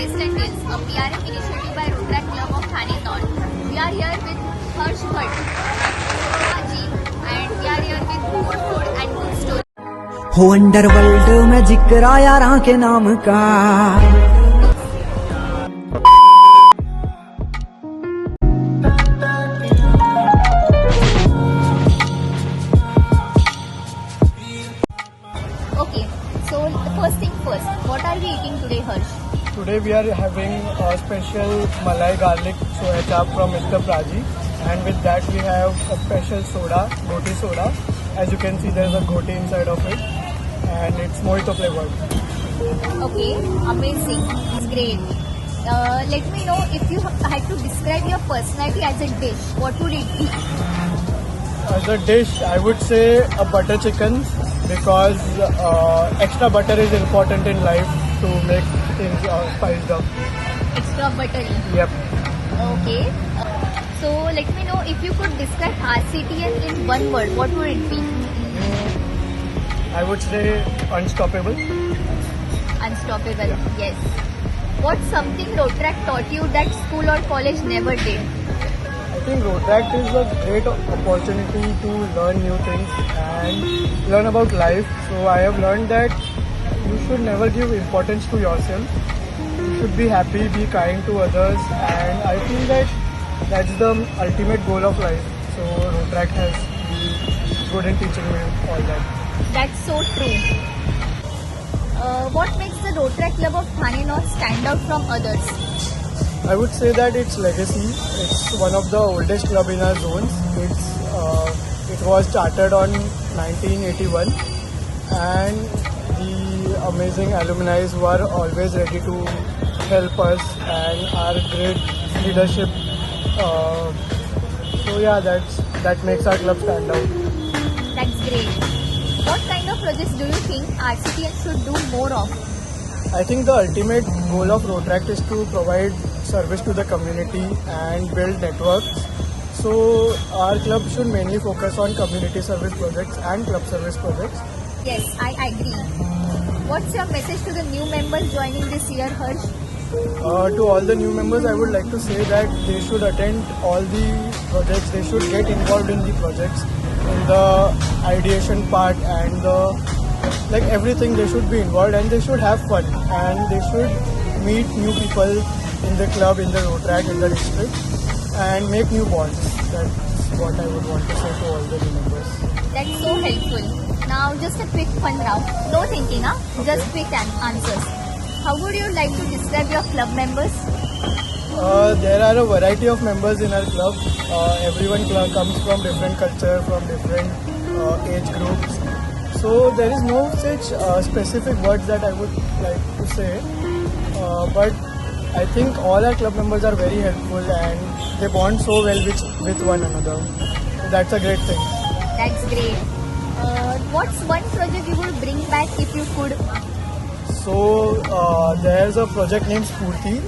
Taste and Tales, a PRM initiative by Rotaract Club of Thane North. We are here with Harsh Bhatt and we are here with good food and good stories. हो underworld में जिक्र आया राह के नाम का। Okay, so the first thing first, what are we eating today, Harsh? Today we are having a special Malai garlic soya chap from Mr. Praji, and with that we have a special soda, Ghoti soda. As you can see, there is a Ghoti inside of it, and it's mojito flavored. Okay, amazing, it's great. Let me know if you had to describe your personality as a dish, what would it be? As a dish, I would say a butter chicken because extra butter is important in life to make things spiced up. Extra buttery. Yep. Okay. So let me know if you could describe RCTN in one word, what would it be? I would say unstoppable. Unstoppable. Yes. What's something Rotaract taught you that school or college never did? I think Rotaract is a great opportunity to learn new things and learn about life. So I have learned that you should never give importance to yourself. You should be happy, be kind to others, and I feel that that's the ultimate goal of life. So Rotaract has been good in teaching me all that. That's so true. What makes the Rotaract Club of Thane North stand out from others? I would say that its legacy. It's one of the oldest club in our zones. It was chartered on 1981, and the amazing alumni were always ready to help us and our great leadership. So yeah, that makes our club stand out. That's great. What kind of projects do you think RCTN should do more of? I think the ultimate goal of Rotaract is to provide service to the community and build networks. So our club should mainly focus on community service projects and club service projects. Yes, I agree. What's your message to the new members joining this year, Harsh? To all the new members, I would like to say that they should attend all the projects. They should get involved in the projects, in the ideation part and everything. They should be involved and they should have fun and they should meet new people in the club, in the Rotaract, in the district, and make new bonds. That's what I would want to say to all the new members. That's so helpful. Now, just a quick fun round. No thinking, huh? Just quick answers. How would you like to describe your club members? There are a variety of members in our club. Everyone comes from different culture, from different age groups. So there is no such specific words that I would like to say. But I think all our club members are very helpful and they bond so well with one another. That's a great thing. That's great. What's one project you would bring back if you could? So there's a project named Spurti.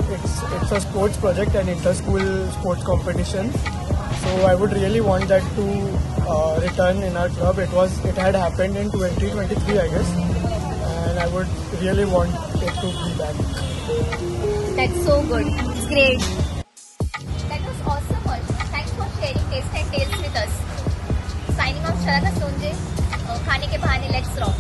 It's a sports project, an inter-school sports competition. So I would really want that to return in our club. It had happened in 2023, I guess, and I would really want it to be back. That's so good. It's great. That was awesome, Harsh. Thanks for sharing Taste and Tales with us. Signing off, Sharada Sonje. खाने के बहाने, let's rock.